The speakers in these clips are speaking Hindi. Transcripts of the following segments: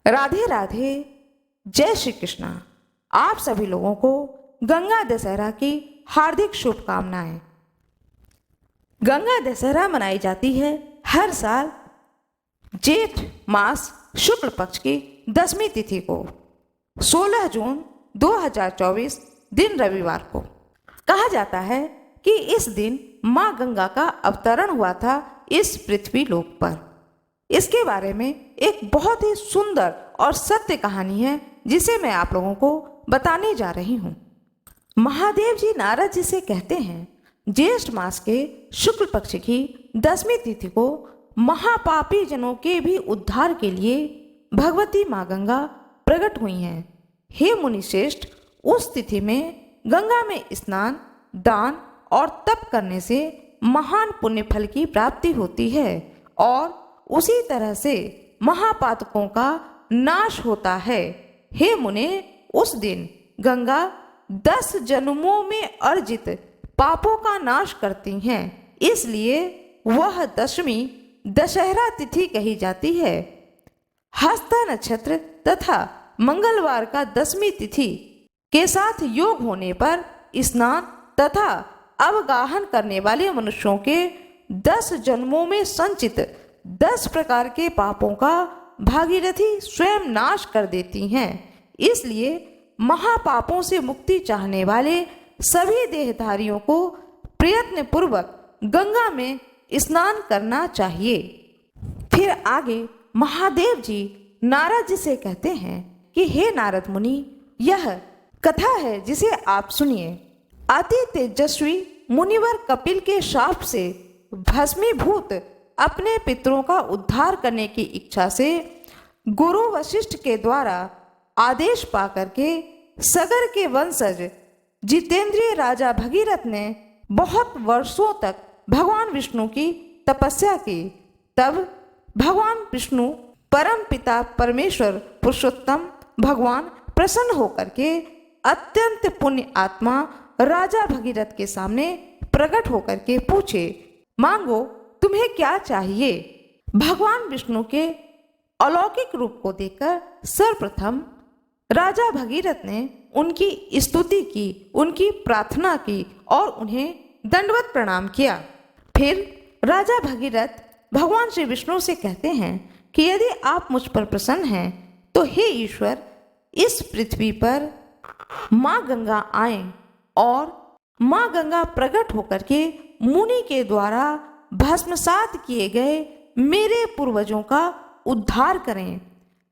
राधे राधे। जय श्री कृष्णा। आप सभी लोगों को गंगा दशहरा की हार्दिक शुभकामनाएं। गंगा दशहरा मनाई जाती है हर साल जेठ मास शुक्ल पक्ष की 10वीं तिथि को 16 जून 2024 दिन रविवार को। कहा जाता है कि इस दिन माँ गंगा का अवतरण हुआ था इस पृथ्वी लोक पर। इसके बारे में एक बहुत ही सुंदर और सत्य कहानी है जिसे मैं आप लोगों को बताने जा रही हूँ। महादेव जी नारद जी से कहते हैं, ज्येष्ठ मास के शुक्ल पक्ष की 10वीं तिथि को महापापी जनों के भी उद्धार के लिए भगवती माँ गंगा प्रकट हुई हैं। हे मुनि श्रेष्ठ, उस तिथि में गंगा में स्नान, दान और तप करने से महान पुण्य फल की प्राप्ति होती है और उसी तरह से महापातकों का नाश होता है। हे मुने, उस दिन गंगा 10 जन्मों में अर्जित पापों का नाश करती हैं, इसलिए वह 10वीं दशहरा तिथि कही जाती है। हस्ता नक्षत्र तथा मंगलवार का 10वीं तिथि के साथ योग होने पर स्नान तथा अवगाहन करने वाले मनुष्यों के 10 जन्मों में संचित 10 प्रकार के पापों का भागीरथी स्वयं नाश कर देती हैं। इसलिए महापापों से मुक्ति चाहने वाले सभी देहधारियों को प्रयत्न पूर्वक गंगा में स्नान करना चाहिए। फिर आगे महादेव जी नारद जी से कहते हैं कि हे नारद मुनि, यह कथा है जिसे आप सुनिए। अति तेजस्वी मुनिवर कपिल के शाप से भस्मीभूत अपने पितरों का उद्धार करने की इच्छा से गुरु वशिष्ठ के द्वारा आदेश पाकर के सगर के वंशज जितेंद्रिय राजा भगीरथ ने बहुत वर्षों तक भगवान विष्णु की तपस्या की। तब भगवान विष्णु परम पिता परमेश्वर पुरुषोत्तम भगवान प्रसन्न होकर के अत्यंत पुण्य आत्मा राजा भगीरथ के सामने प्रकट होकर के पूछे, मांगो तुम्हें क्या चाहिए। भगवान विष्णु के अलौकिक रूप को देखकर सर्वप्रथम राजा भगीरथ ने उनकी स्तुति की, उनकी प्रार्थना की और उन्हें दंडवत प्रणाम किया। फिर राजा भगीरथ भगवान श्री विष्णु से कहते हैं कि यदि आप मुझ पर प्रसन्न हैं तो हे ईश्वर, इस पृथ्वी पर माँ गंगा आए और माँ गंगा प्रकट होकर के मुनि के द्वारा भस्मसात किए गए मेरे पूर्वजों का उद्धार करें।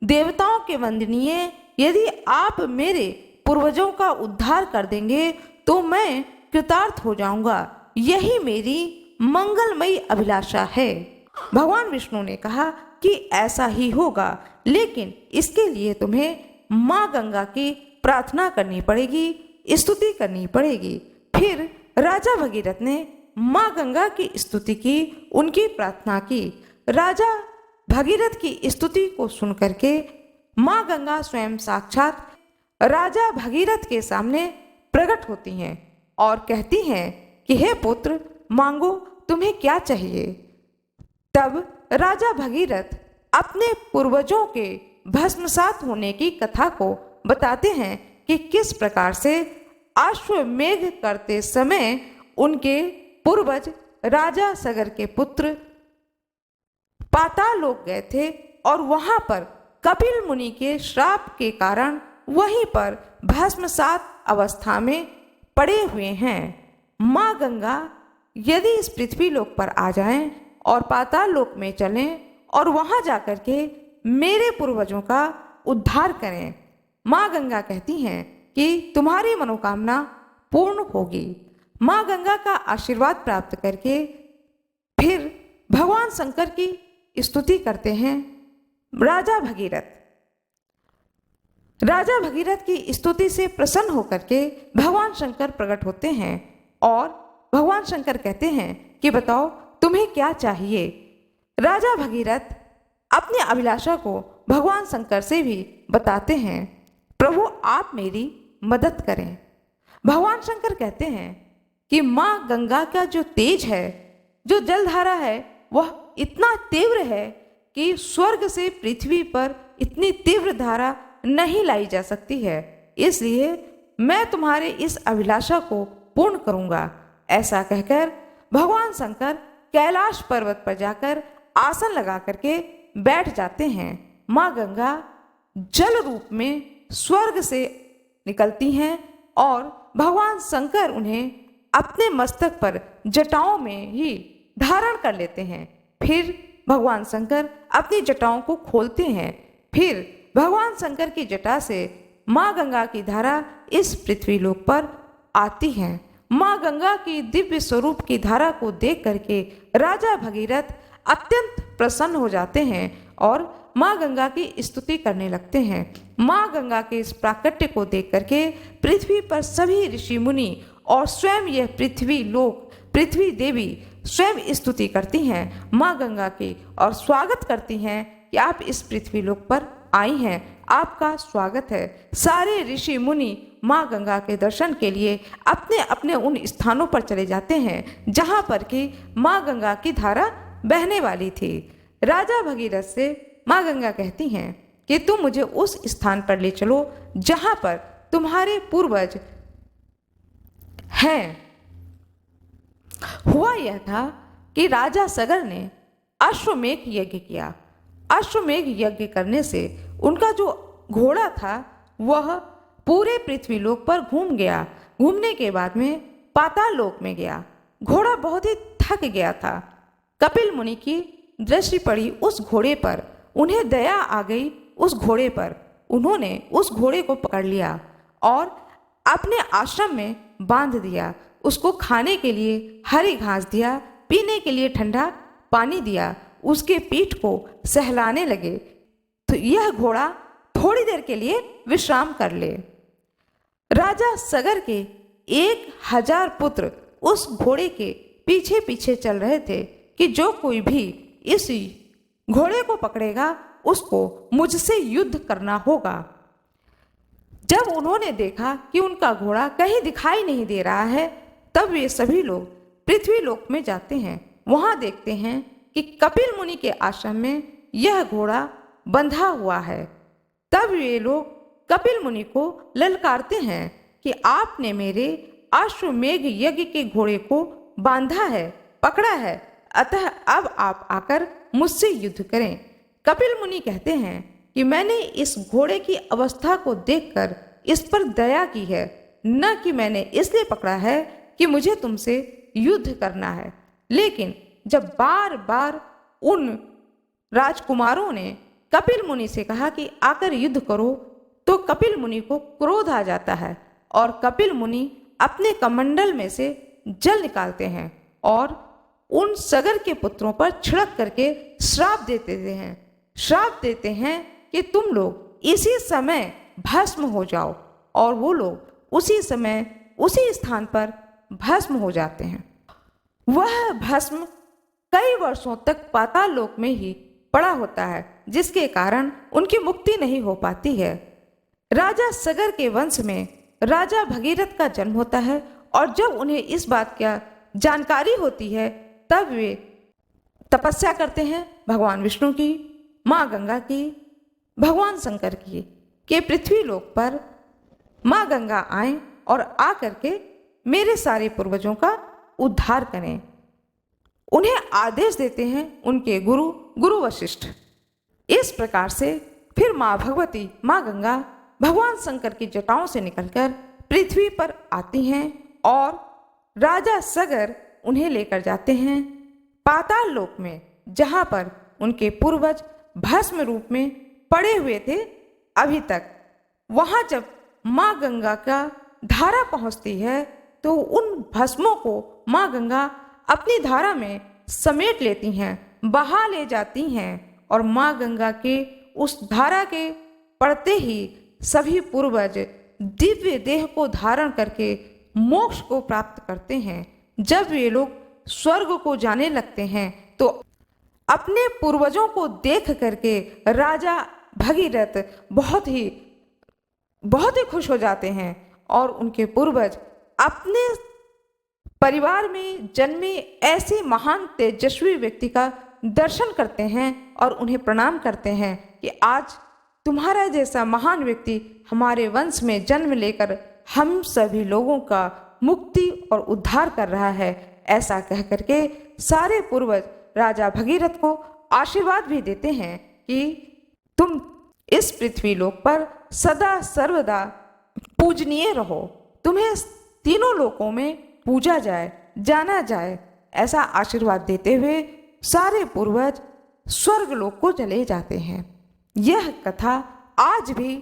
देवताओं के वंदनीय, यदि आप मेरे पूर्वजों का उद्धार कर देंगे तो मैं कृतार्थ हो जाऊंगा। यही मेरी मंगलमयी अभिलाषा है। भगवान विष्णु ने कहा कि ऐसा ही होगा, लेकिन इसके लिए तुम्हें माँ गंगा की प्रार्थना करनी पड़ेगी, स्तुति करनी पड़ेगी। फिर राजा भगीरथ ने माँ गंगा की स्तुति की, उनकी प्रार्थना की। राजा भगीरथ की स्तुति को सुनकर के माँ गंगा स्वयं साक्षात राजा भगीरथ के सामने प्रकट होती हैं और कहती हैं कि हे पुत्र, मांगो तुम्हें क्या चाहिए। तब राजा भगीरथ अपने पूर्वजों के भस्मसात होने की कथा को बताते हैं कि किस प्रकार से अश्वमेघ करते समय उनके पूर्वज राजा सगर के पुत्र पाताल लोक गए थे और वहां पर कपिल मुनि के श्राप के कारण वहीं पर भस्मसात अवस्था में पड़े हुए हैं। माँ गंगा यदि इस पृथ्वी लोक पर आ जाएं और पाताल लोक में चलें और वहां जाकर के मेरे पूर्वजों का उद्धार करें। माँ गंगा कहती हैं कि तुम्हारी मनोकामना पूर्ण होगी। माँ गंगा का आशीर्वाद प्राप्त करके फिर भगवान शंकर की स्तुति करते हैं राजा भगीरथ। राजा भगीरथ की स्तुति से प्रसन्न होकर के भगवान शंकर प्रकट होते हैं और भगवान शंकर कहते हैं कि बताओ तुम्हें क्या चाहिए। राजा भगीरथ अपनी अभिलाषा को भगवान शंकर से भी बताते हैं, प्रभु आप मेरी मदद करें। भगवान शंकर कहते हैं कि माँ गंगा का जो तेज है, जो जलधारा है, वह इतना तीव्र है कि स्वर्ग से पृथ्वी पर इतनी तीव्र धारा नहीं लाई जा सकती है, इसलिए मैं तुम्हारे इस अभिलाषा को पूर्ण करूंगा। ऐसा कहकर भगवान शंकर कैलाश पर्वत पर जाकर आसन लगा करके बैठ जाते हैं। माँ गंगा जल रूप में स्वर्ग से निकलती हैं और भगवान शंकर उन्हें अपने मस्तक पर जटाओं में ही धारण कर लेते हैं। फिर भगवान शंकर अपनी जटाओं को खोलते हैं। फिर भगवान शंकर की जटा से माँ गंगा की धारा इस पृथ्वी लोक पर आती है। माँ गंगा की दिव्य स्वरूप की धारा को देख करके राजा भगीरथ अत्यंत प्रसन्न हो जाते हैं और माँ गंगा की स्तुति करने लगते हैं। माँ गंगा के इस प्राकट्य को देख करके पृथ्वी पर सभी ऋषि मुनि और स्वयं यह पृथ्वी लोक, पृथ्वी देवी स्वयं स्तुति करती हैं माँ गंगा की और स्वागत करती हैं कि आप इस पृथ्वी लोक पर आई हैं, आपका स्वागत है। सारे ऋषि मुनि माँ गंगा के दर्शन के लिए अपने अपने उन स्थानों पर चले जाते हैं जहाँ पर कि माँ गंगा की धारा बहने वाली थी। राजा भगीरथ से माँ गंगा कहती हैं कि तुम मुझे उस स्थान पर ले चलो जहाँ पर तुम्हारे पूर्वज हैं। हुआ यह था कि राजा सगर ने अश्वमेघ यज्ञ किया। अश्वमेघ यज्ञ करने से उनका जो घोड़ा था वह पूरे पृथ्वी लोक पर घूम गया। घूमने के बाद में पाताल लोक में गया। घोड़ा बहुत ही थक गया था। कपिल मुनि की दृष्टि पड़ी उस घोड़े पर, उन्हें दया आ गई उस घोड़े पर। उन्होंने उस घोड़े को पकड़ लिया और अपने आश्रम में बांध दिया। उसको खाने के लिए हरी घास दिया, पीने के लिए ठंडा पानी दिया, उसके पीठ को सहलाने लगे तो यह घोड़ा थोड़ी देर के लिए विश्राम कर ले। राजा सगर के 1000 पुत्र उस घोड़े के पीछे पीछे चल रहे थे कि जो कोई भी इस घोड़े को पकड़ेगा उसको मुझसे युद्ध करना होगा। जब उन्होंने देखा कि उनका घोड़ा कहीं दिखाई नहीं दे रहा है, तब वे सभी लोग पृथ्वी लोक में जाते हैं। वहां देखते हैं कि कपिल मुनि के आश्रम में यह घोड़ा बंधा हुआ है। तब वे लोग कपिल मुनि को ललकारते हैं कि आपने मेरे अश्वमेघ यज्ञ के घोड़े को बांधा है, पकड़ा है, अतः अब आप आकर मुझसे युद्ध करें। कपिल मुनि कहते हैं कि मैंने इस घोड़े की अवस्था को देखकर इस पर दया की है, न कि मैंने इसलिए पकड़ा है कि मुझे तुमसे युद्ध करना है। लेकिन जब बार बार उन राजकुमारों ने कपिल मुनि से कहा कि आकर युद्ध करो, तो कपिल मुनि को क्रोध आ जाता है और कपिल मुनि अपने कमंडल में से जल निकालते हैं और उन सगर के पुत्रों पर छिड़क करके श्राप देते हैं। श्राप देते हैं कि तुम लोग इसी समय भस्म हो जाओ, और वो लोग उसी समय उसी स्थान पर भस्म हो जाते हैं। वह भस्म कई वर्षों तक पाताल लोक में ही पड़ा होता है, जिसके कारण उनकी मुक्ति नहीं हो पाती है। राजा सगर के वंश में राजा भगीरथ का जन्म होता है और जब उन्हें इस बात का जानकारी होती है तब वे तपस्या करते हैं भगवान विष्णु की, माँ गंगा की, भगवान शंकर की कि पृथ्वी लोक पर माँ गंगा आए और आ करके मेरे सारे पूर्वजों का उद्धार करें। उन्हें आदेश देते हैं उनके गुरु वशिष्ठ। इस प्रकार से फिर माँ भगवती, माँ गंगा भगवान शंकर की जटाओं से निकलकर पृथ्वी पर आती हैं और राजा सगर उन्हें लेकर जाते हैं पाताल लोक में, जहाँ पर उनके पूर्वज भस्म रूप में पड़े हुए थे अभी तक। वहाँ जब माँ गंगा का धारा पहुँचती है तो उन भस्मों को माँ गंगा अपनी धारा में समेट लेती हैं, बहा ले जाती हैं और माँ गंगा के उस धारा के पड़ते ही सभी पूर्वज दिव्य देह को धारण करके मोक्ष को प्राप्त करते हैं। जब वे लोग स्वर्ग को जाने लगते हैं तो अपने पूर्वजों को देख करके राजा भगीरथ बहुत ही खुश हो जाते हैं और उनके पूर्वज अपने परिवार में जन्मे ऐसे महान तेजस्वी व्यक्ति का दर्शन करते हैं और उन्हें प्रणाम करते हैं कि आज तुम्हारा जैसा महान व्यक्ति हमारे वंश में जन्म लेकर हम सभी लोगों का मुक्ति और उद्धार कर रहा है। ऐसा कह करके सारे पूर्वज राजा भगीरथ को आशीर्वाद भी देते हैं कि तुम इस पृथ्वी लोक पर सदा सर्वदा पूजनीय रहो, तुम्हें तीनों लोकों में पूजा जाए, जाना जाए। ऐसा आशीर्वाद देते हुए सारे पूर्वज स्वर्ग लोक को चले जाते हैं। यह कथा आज भी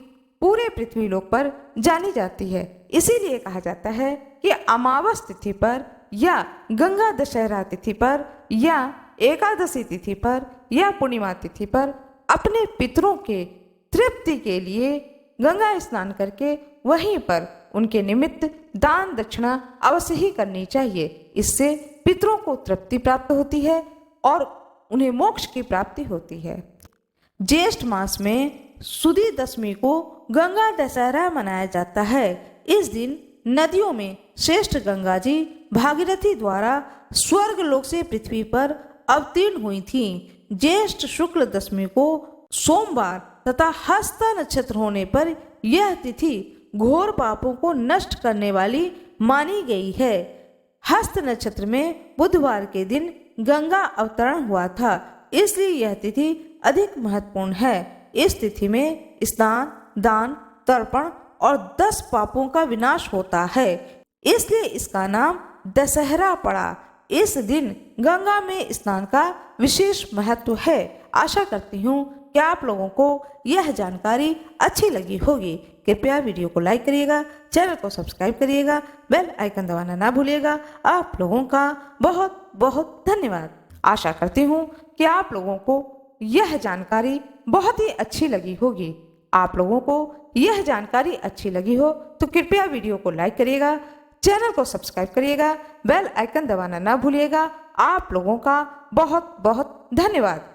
पूरे पृथ्वी लोक पर जानी जाती है। इसीलिए कहा जाता है कि अमावस तिथि पर या गंगा दशहरा तिथि पर या एकादशी तिथि पर या पूर्णिमा तिथि पर अपने पितरों के तृप्ति के लिए गंगा स्नान करके वहीं पर उनके निमित्त दान दक्षिणा अवश्य ही करनी चाहिए। इससे पितरों को तृप्ति प्राप्त होती है और उन्हें मोक्ष की प्राप्ति होती है। ज्येष्ठ मास में सुदी दशमी को गंगा दशहरा मनाया जाता है। इस दिन नदियों में श्रेष्ठ गंगा जी भागीरथी द्वारा स्वर्ग लोक से पृथ्वी पर अवतीर्ण हुई थीं। ज्येष्ठ शुक्ल दशमी को सोमवार तथा हस्त नक्षत्र होने पर यह तिथि घोर पापों को नष्ट करने वाली मानी गई है। हस्त नक्षत्र में बुधवार के दिन गंगा अवतरण हुआ था, इसलिए यह तिथि अधिक महत्वपूर्ण है। इस तिथि में स्नान, दान, तर्पण और 10 पापों का विनाश होता है, इसलिए इसका नाम दशहरा पड़ा। इस दिन गंगा में स्नान का विशेष महत्व है। आशा करती हूँ कि आप लोगों को यह जानकारी अच्छी लगी होगी। कृपया वीडियो को लाइक करिएगा, चैनल को सब्सक्राइब करिएगा, बेल आइकन दबाना ना भूलिएगा। आप लोगों का बहुत बहुत धन्यवाद। आशा करती हूँ कि आप लोगों को यह जानकारी बहुत ही अच्छी लगी होगी। आप लोगों को यह जानकारी अच्छी लगी हो तो कृपया वीडियो को लाइक करिएगा, चैनल को सब्सक्राइब करिएगा, बेल आइकन दबाना ना भूलिएगा। आप लोगों का बहुत बहुत धन्यवाद।